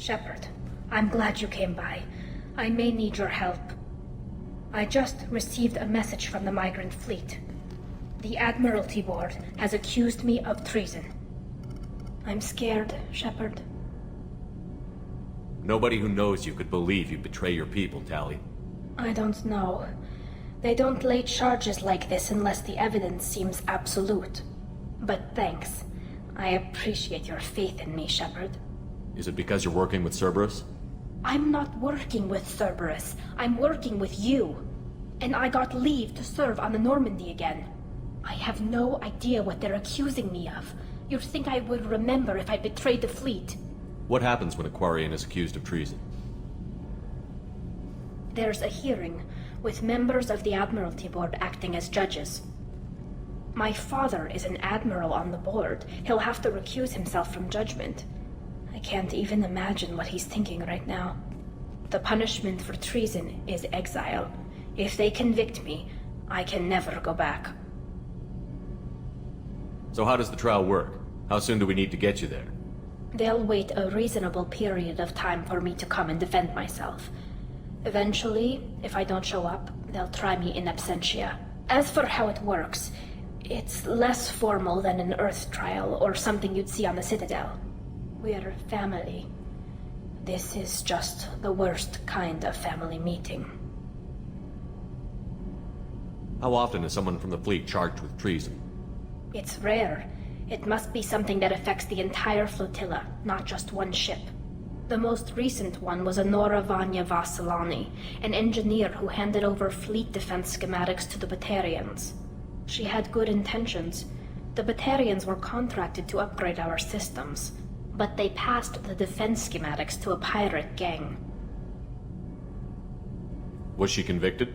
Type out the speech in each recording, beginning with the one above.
Shepard, I'm glad you came by. I may need your help. I just received a message from the migrant fleet. The Admiralty Board has accused me of treason. I'm scared, Shepard. Nobody who knows you could believe you betray your people, Tali. I don't know. They don't lay charges like this unless the evidence seems absolute. But thanks. I appreciate your faith in me, Shepard. Is it because you're working with Cerberus? I'm not working with Cerberus. I'm working with you. And I got leave to serve on the Normandy again. I have no idea what they're accusing me of. You'd think I would remember if I betrayed the fleet. What happens when a Quarian is accused of treason? There's a hearing, with members of the Admiralty Board acting as judges. My father is an admiral on the board. He'll have to recuse himself from judgment. I can't even imagine what he's thinking right now. The punishment for treason is exile. If they convict me, I can never go back. So how does the trial work? How soon do we need to get you there? They'll wait a reasonable period of time for me to come and defend myself. Eventually, if I don't show up, they'll try me in absentia. As for how it works, it's less formal than an Earth trial or something you'd see on the Citadel. We're family. This is just the worst kind of family meeting. How often is someone from the fleet charged with treason? It's rare. It must be something that affects the entire flotilla, not just one ship. The most recent one was Honora Vanya Vasilani, an engineer who handed over fleet defense schematics to the Batarians. She had good intentions. The Batarians were contracted to upgrade our systems, but they passed the defense schematics to a pirate gang. Was she convicted?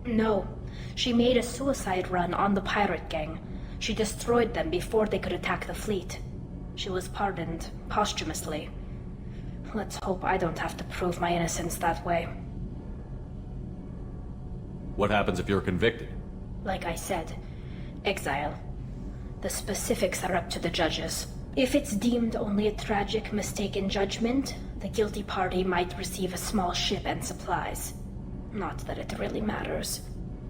No. She made a suicide run on the pirate gang. She destroyed them before they could attack the fleet. She was pardoned posthumously. Let's hope I don't have to prove my innocence that way. What happens if you're convicted? Like I said, exile. The specifics are up to the judges. If it's deemed only a tragic mistake in judgment, the guilty party might receive a small ship and supplies. Not that it really matters.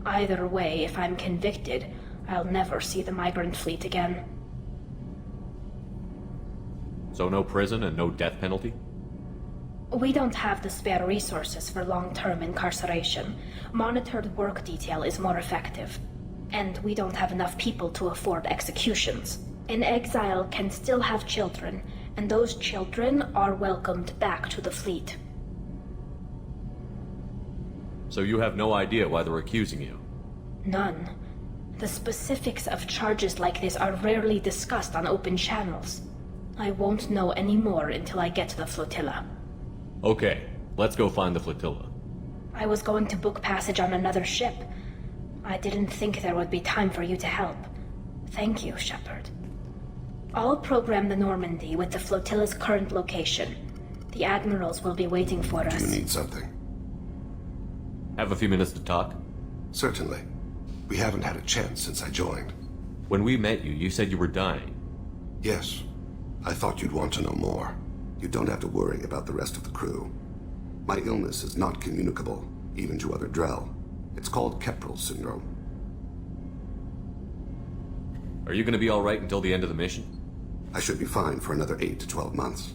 Either way, if I'm convicted, I'll never see the migrant fleet again. So no prison and no death penalty? We don't have the spare resources for long-term incarceration. Monitored work detail is more effective. And we don't have enough people to afford executions. An exile can still have children, and those children are welcomed back to the fleet. So you have no idea why they're accusing you? None. The specifics of charges like this are rarely discussed on open channels. I won't know any more until I get to the flotilla. Okay, let's go find the flotilla. I was going to book passage on another ship. I didn't think there would be time for you to help. Thank you, Shepard. I'll program the Normandy with the flotilla's current location. The admirals will be waiting for us. Do you need something? Have a few minutes to talk? Certainly. We haven't had a chance since I joined. When we met you, you said you were dying. Yes. I thought you'd want to know more. You don't have to worry about the rest of the crew. My illness is not communicable, even to other Drell. It's called Chappell syndrome. Are you going to be all right until the end of the mission? I should be fine for another 8 to 12 months.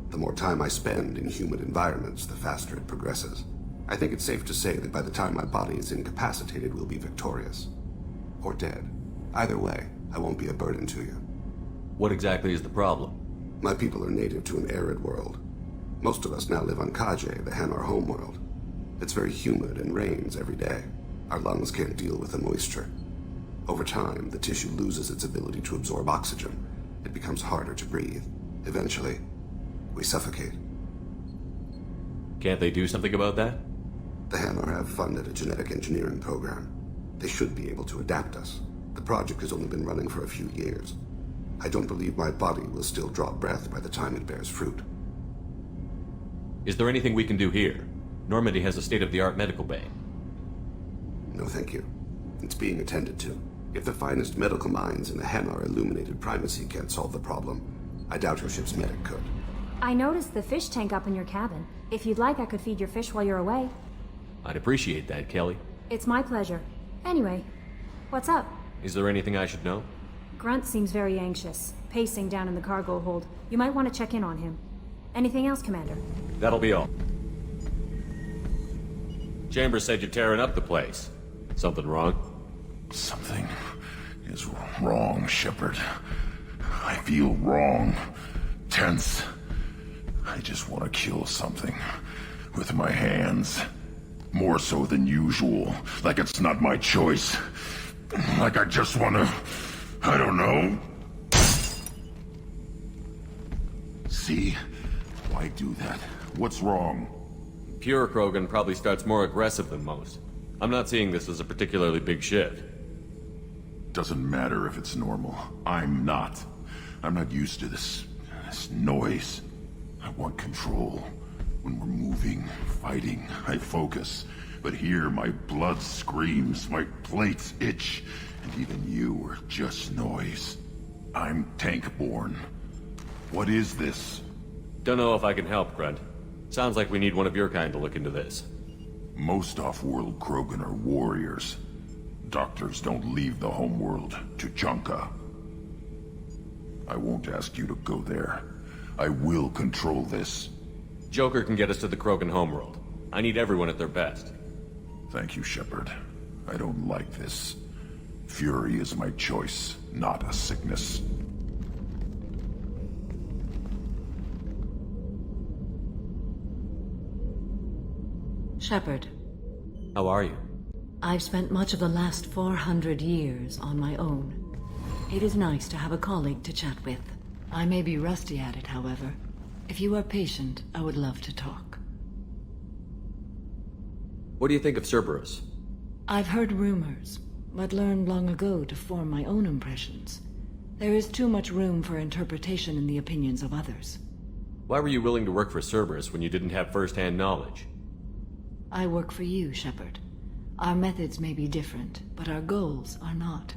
The more time I spend in humid environments, the faster it progresses. I think it's safe to say that by the time my body is incapacitated, we'll be victorious. Or dead. Either way, I won't be a burden to you. What exactly is the problem? My people are native to an arid world. Most of us now live on Kaje, the Hanar homeworld. It's very humid and rains every day. Our lungs can't deal with the moisture. Over time, the tissue loses its ability to absorb oxygen. It becomes harder to breathe. Eventually, we suffocate. Can't they do something about that? The Hanar have funded a genetic engineering program. They should be able to adapt us. The project has only been running for a few years. I don't believe my body will still draw breath by the time it bears fruit. Is there anything we can do here? Normandy has a state-of-the-art medical bay. No, thank you. It's being attended to. If the finest medical minds in the Hanar illuminated primacy can't solve the problem, I doubt your ship's medic could. I noticed the fish tank up in your cabin. If you'd like, I could feed your fish while you're away. I'd appreciate that, Kelly. It's my pleasure. Anyway, what's up? Is there anything I should know? Grunt seems very anxious, pacing down in the cargo hold. You might want to check in on him. Anything else, Commander? That'll be all. Chambers said you're tearing up the place. Something wrong? Something is wrong, Shepard. I feel wrong. Tense. I just want to kill something. With my hands. More so than usual. Like it's not my choice. Like I just want to... I don't know. See? Why do that? What's wrong? Pure Krogan probably starts more aggressive than most. I'm not seeing this as a particularly big shift. Doesn't matter if it's normal. I'm not. I'm not used to this noise. I want control. When we're moving, fighting, I focus. But here, my blood screams, my plates itch, and even you are just noise. I'm tank-born. What is this? Don't know if I can help, Grunt. Sounds like we need one of your kind to look into this. Most off-world Krogan are warriors. Doctors don't leave the homeworld to Tuchanka. I won't ask you to go there. I will control this. Joker can get us to the Krogan homeworld. I need everyone at their best. Thank you, Shepard. I don't like this. Fury is my choice, not a sickness. Shepard, How are you? I've spent much of the last 400 years on my own. It is nice to have a colleague to chat with. I may be rusty at it, however. If you are patient, I would love to talk. What do you think of Cerberus? I've heard rumors, but learned long ago to form my own impressions. There is too much room for interpretation in the opinions of others. Why were you willing to work for Cerberus when you didn't have first-hand knowledge? I work for you, Shepard. Our methods may be different, but our goals are not.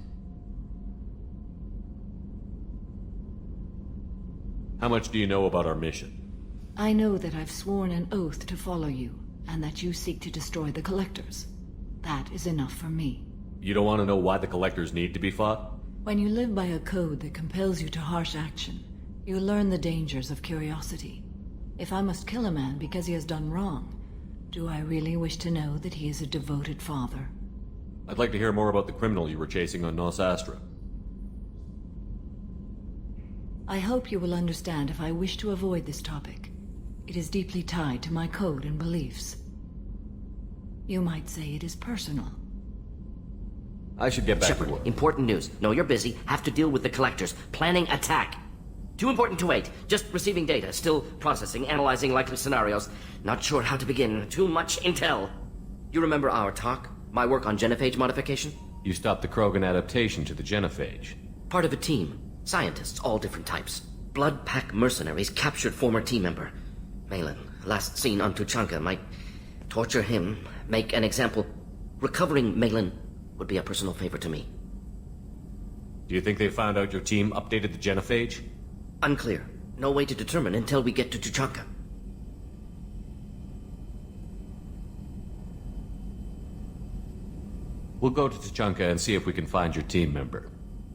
How much do you know about our mission? I know that I've sworn an oath to follow you, and that you seek to destroy the Collectors. That is enough for me. You don't want to know why the Collectors need to be fought? When you live by a code that compels you to harsh action, you learn the dangers of curiosity. If I must kill a man because he has done wrong, do I really wish to know that he is a devoted father? I'd like to hear more about the criminal you were chasing on Nos Astra. I hope you will understand if I wish to avoid this topic. It is deeply tied to my code and beliefs. You might say it is personal. I should get back Shepard, to work. important news. No, you're busy. Have to deal with the Collectors. Planning attack. Too important to wait. Just receiving data. Still processing, analyzing likely scenarios. Not sure how to begin. Too much intel. You remember our talk? My work on genophage modification? You stopped the Krogan adaptation to the genophage. Part of a team. Scientists, all different types. Blood Pack mercenaries captured former team member. Malin, last seen on Tuchanka, might torture him, make an example. Recovering Malin would be a personal favor to me. Do you think they found out your team updated the genophage? Unclear. No way to determine until we get to Tuchanka. We'll go to Tuchanka and see if we can find your team member.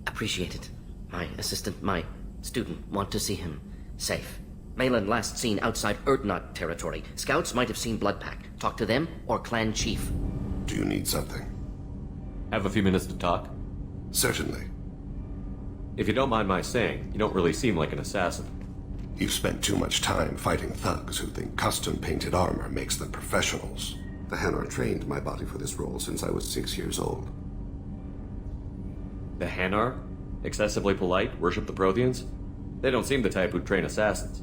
Appreciate it. My assistant, my student, want to see him safe. Malin last seen outside Erdnot territory. Scouts might have seen Bloodpack. Talk to them or clan chief. Do you need something? Have a few minutes to talk? Certainly. If you don't mind my saying, you don't really seem like an assassin. You've spent too much time fighting thugs who think custom-painted armor makes them professionals. The Hanar trained my body for this role since I was 6 years old. The Hanar? Excessively polite? Worship the Protheans? They don't seem the type who'd train assassins.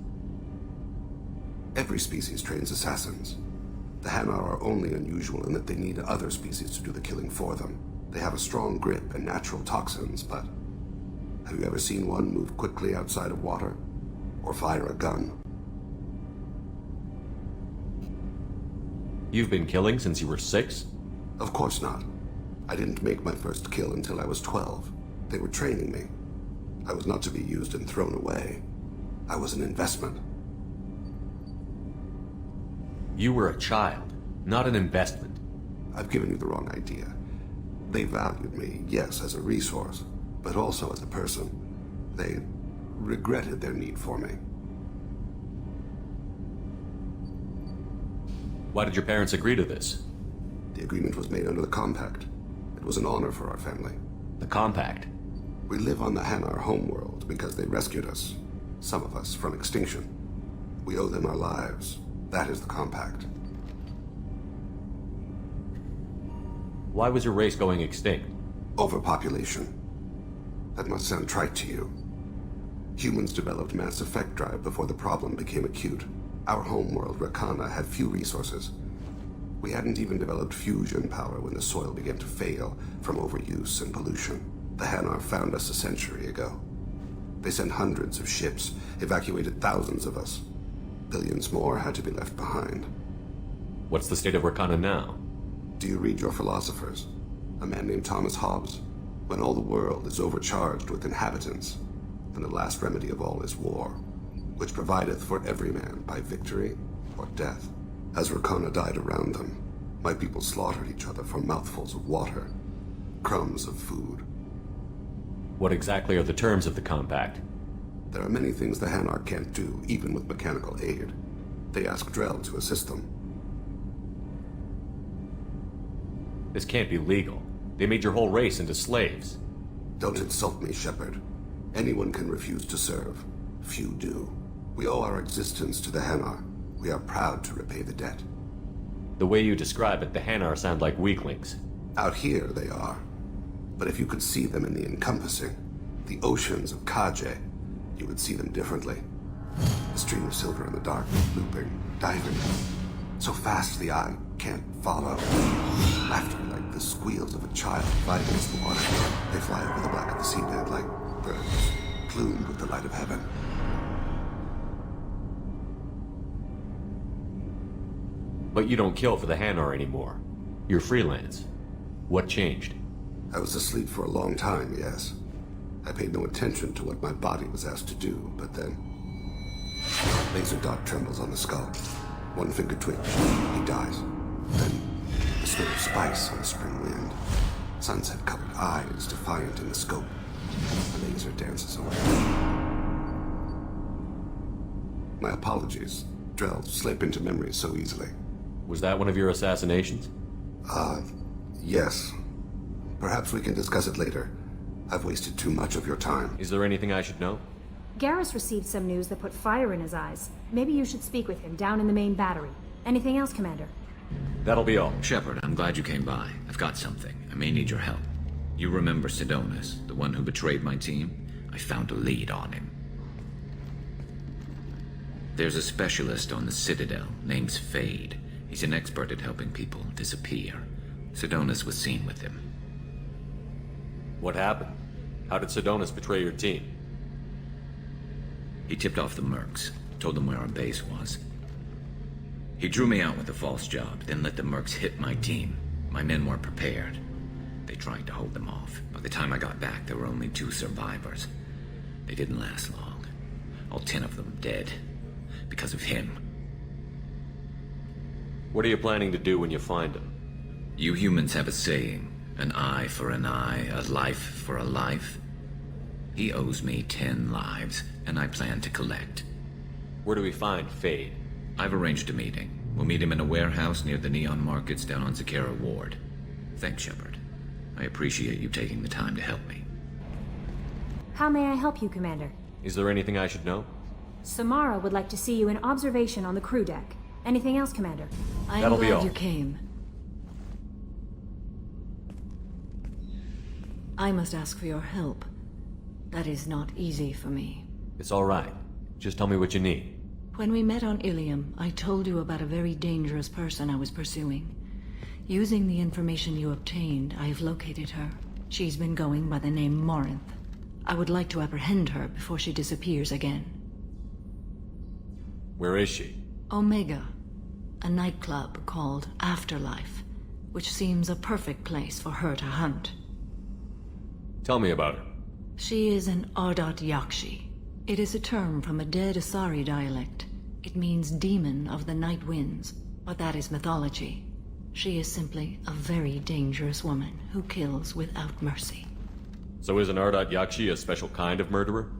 Every species trains assassins. The Hanar are only unusual in that they need other species to do the killing for them. They have a strong grip and natural toxins, but have you ever seen one move quickly outside of water? Or fire a gun? You've been killing since you were 6? Of course not. I didn't make my first kill until I was 12. They were training me. I was not to be used and thrown away. I was an investment. You were a child, not an investment. I've given you the wrong idea. They valued me, yes, as a resource, but also as a person. They regretted their need for me. Why did your parents agree to this? The agreement was made under the Compact. It was an honor for our family. The Compact? We live on the Hanar homeworld because they rescued us, some of us, from extinction. We owe them our lives. That is the Compact. Why was your race going extinct? Overpopulation. That must sound trite to you. Humans developed mass effect drive before the problem became acute. Our homeworld, Rakana, had few resources. We hadn't even developed fusion power when the soil began to fail from overuse and pollution. The Hanar found us a century ago. They sent hundreds of ships, evacuated thousands of us. Billions more had to be left behind. What's the state of Rakana now? Do you read your philosophers? A man named Thomas Hobbes? When all the world is overcharged with inhabitants, then the last remedy of all is war, which provideth for every man by victory or death. As Rakana died around them, my people slaughtered each other for mouthfuls of water, crumbs of food. What exactly are the terms of the Compact? There are many things the Hanar can't do, even with mechanical aid. They ask Drell to assist them. This can't be legal. They made your whole race into slaves. Don't insult me, Shepard. Anyone can refuse to serve. Few do. We owe our existence to the Hanar. We are proud to repay the debt. The way you describe it, the Hanar sound like weaklings. Out here, they are. But if you could see them in the encompassing, the oceans of Kaje, you would see them differently. A stream of silver in the dark, looping, diving. So fast the eye can't follow. Laughter like the squeals of a child fighting against the water. They fly over the black of the seabed like birds, plumed with the light of heaven. But you don't kill for the Hanar anymore. You're freelance. What changed? I was asleep for a long time, yes. I paid no attention to what my body was asked to do, but then... Laser dot trembles on the skull. One finger twitch. He dies. Then, the smell of spice on the spring wind. Sunset-colored eyes defiant in the scope. The laser dances away. My apologies. Drell slip into memory so easily. Was that one of your assassinations? Yes. Perhaps we can discuss it later. I've wasted too much of your time. Is there anything I should know? Garrus received some news that put fire in his eyes. Maybe you should speak with him down in the main battery. Anything else, Commander? That'll be all. Shepard, I'm glad you came by. I've got something. I may need your help. You remember Sidonus, the one who betrayed my team? I found a lead on him. There's a specialist on the Citadel, name's Fade. He's an expert at helping people disappear. Sidonus was seen with him. What happened? How did Sidonus betray your team? He tipped off the mercs, told them where our base was. He drew me out with a false job, then let the mercs hit my team. My men weren't prepared. They tried to hold them off. By the time I got back, there were only 2 survivors. They didn't last long. All 10 of them dead. Because of him. What are you planning to do when you find him? You humans have a saying, an eye for an eye, a life for a life. He owes me 10 lives, and I plan to collect. Where do we find Fade? I've arranged a meeting. We'll meet him in a warehouse near the Neon Markets down on Zakera Ward. Thanks, Shepard. I appreciate you taking the time to help me. How may I help you, Commander? Is there anything I should know? CMRRA would like to see you in observation on the crew deck. Anything else, Commander? I'm That'll be glad all. you came. I must ask for your help. That is not easy for me. It's all right. Just tell me what you need. When we met on Ilium, I told you about a very dangerous person I was pursuing. Using the information you obtained, I have located her. She's been going by the name Morinth. I would like to apprehend her before she disappears again. Where is she? Omega, a nightclub called Afterlife, which seems a perfect place for her to hunt. Tell me about her. She is an Ardat Yakshi. It is a term from a dead Asari dialect. It means demon of the night winds. But that is mythology. She is simply a very dangerous woman who kills without mercy. So is an Ardat Yakshi a special kind of murderer?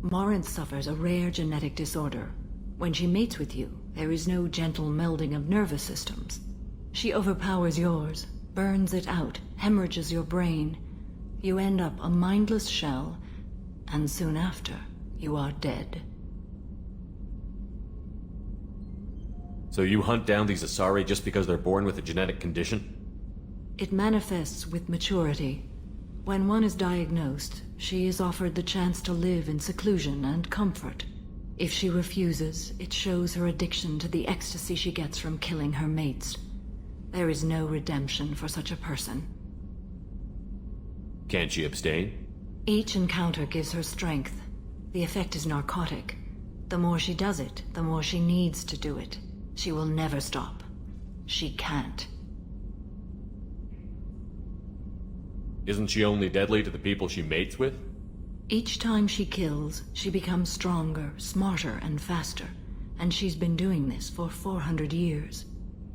Morinth suffers a rare genetic disorder. When she mates with you, there is no gentle melding of nervous systems. She overpowers yours, burns it out, hemorrhages your brain. You end up a mindless shell, and soon after, you are dead. So you hunt down these Asari just because they're born with a genetic condition? It manifests with maturity. When one is diagnosed, she is offered the chance to live in seclusion and comfort. If she refuses, it shows her addiction to the ecstasy she gets from killing her mates. There is no redemption for such a person. Can't she abstain? Each encounter gives her strength. The effect is narcotic. The more she does it, the more she needs to do it. She will never stop. She can't. Isn't she only deadly to the people she mates with? Each time she kills, she becomes stronger, smarter, and faster. And she's been doing this for 400 years.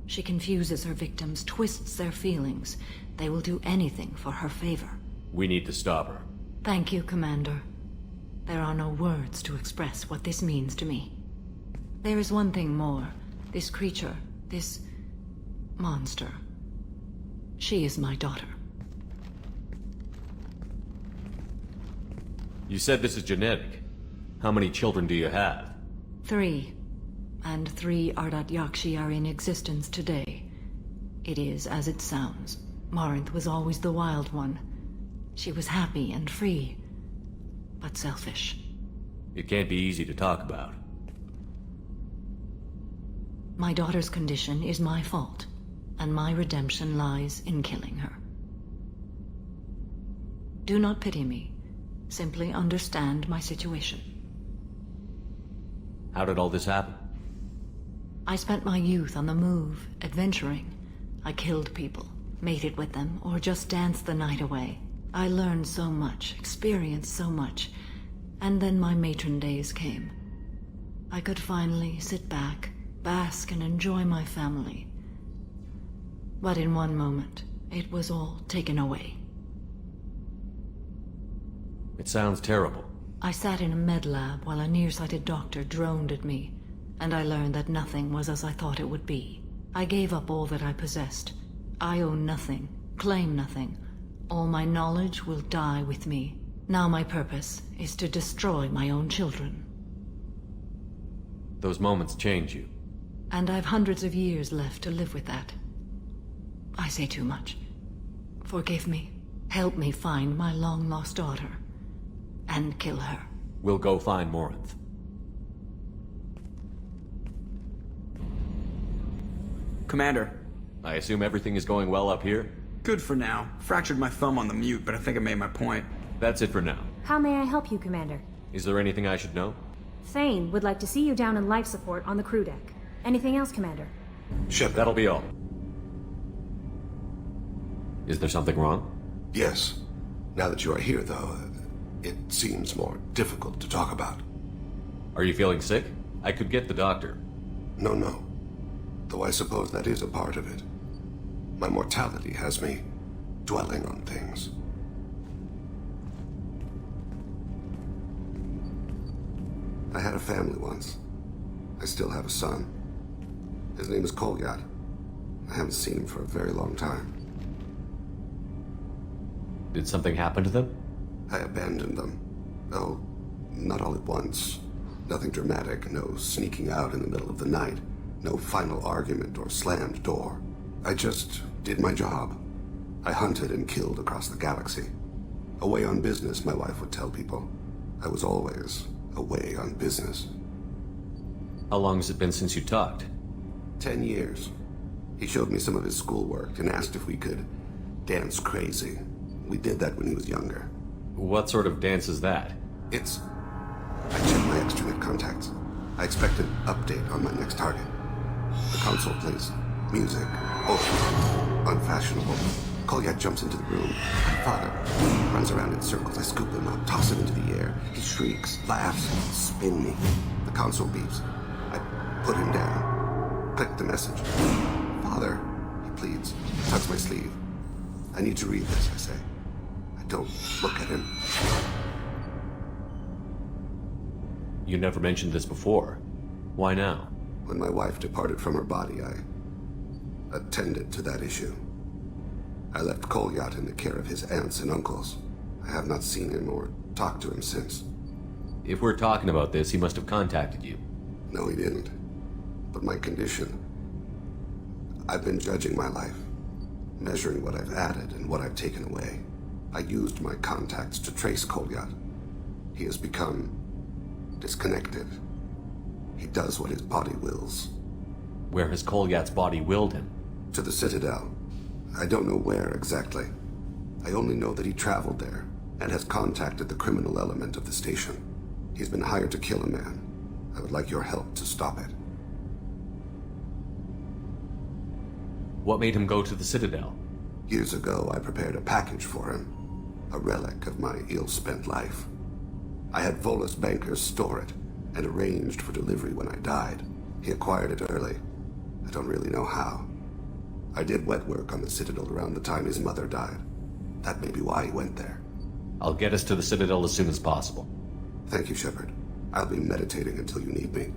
She confuses her victims, twists their feelings. They will do anything for her favor. We need to stop her. Thank you, Commander. There are no words to express what this means to me. There is one thing more. This creature, this monster. She is my daughter. You said this is genetic. How many children do you have? 3. And 3 Ardat Yakshi are in existence today. It is as it sounds. Morinth was always the wild one. She was happy and free, but selfish. It can't be easy to talk about. My daughter's condition is my fault, and my redemption lies in killing her. Do not pity me. Simply understand my situation. How did all this happen? I spent my youth on the move, adventuring. I killed people, mated with them, or just danced the night away. I learned so much, experienced so much, and then my matron days came. I could finally sit back, bask and enjoy my family. But in one moment, it was all taken away. It sounds terrible. I sat in a med lab while a nearsighted doctor droned at me, and I learned that nothing was as I thought it would be. I gave up all that I possessed. I own nothing, claim nothing. All my knowledge will die with me. Now my purpose is to destroy my own children. Those moments change you. And I've hundreds of years left to live with that. I say too much. Forgive me. Help me find my long-lost daughter. And kill her. We'll go find Morinth. Commander. I assume everything is going well up here? Good for now. Fractured my thumb on the mute, but I think I made my point. That's it for now. How may I help you, Commander? Is there anything I should know? Thane would like to see you down in life support on the crew deck. Anything else, Commander? Shepard. That'll be all. Is there something wrong? Yes. Now that you are here, though, it seems more difficult to talk about. Are you feeling sick? I could get the doctor. No. Though I suppose that is a part of it. My mortality has me dwelling on things. I had a family once. I still have a son. His name is Kolyat. I haven't seen him for a very long time. Did something happen to them? I abandoned them. Oh, not all at once. Nothing dramatic, no sneaking out in the middle of the night, no final argument or slammed door. I just did my job. I hunted and killed across the galaxy. Away on business, my wife would tell people. I was always away on business. How long has it been since you talked? 10 years. He showed me some of his schoolwork and asked if we could dance crazy. We did that when he was younger. What sort of dance is that? I checked my extranet contacts. I expect an update on my next target. The console plays music. Oh, unfashionable. Kolyat jumps into the room. My father runs around in circles. I scoop him up, toss him into the air. He shrieks, laughs, spin me. The console beeps. I put him down. Click the message. Father, he pleads, tugs my sleeve. I need to read this, I say. I don't look at him. You never mentioned this before. Why now? When my wife departed from her body, I attended to that issue. I left Kolyat in the care of his aunts and uncles. I have not seen him or talked to him since. If we're talking about this, he must have contacted you. No, he didn't. But my condition... I've been judging my life, measuring what I've added and what I've taken away. I used my contacts to trace Kolyat. He has become disconnected. He does what his body wills. Where has Kolyat's body willed him? To the Citadel. I don't know where exactly. I only know that he traveled there and has contacted the criminal element of the station. He's been hired to kill a man. I would like your help to stop it. What made him go to the Citadel? Years ago, I prepared a package for him. A relic of my ill-spent life. I had Volus bankers store it and arranged for delivery when I died. He acquired it early. I don't really know how. I did wet work on the Citadel around the time his mother died. That may be why he went there. I'll get us to the Citadel as soon as possible. Thank you, Shepard. I'll be meditating until you need me.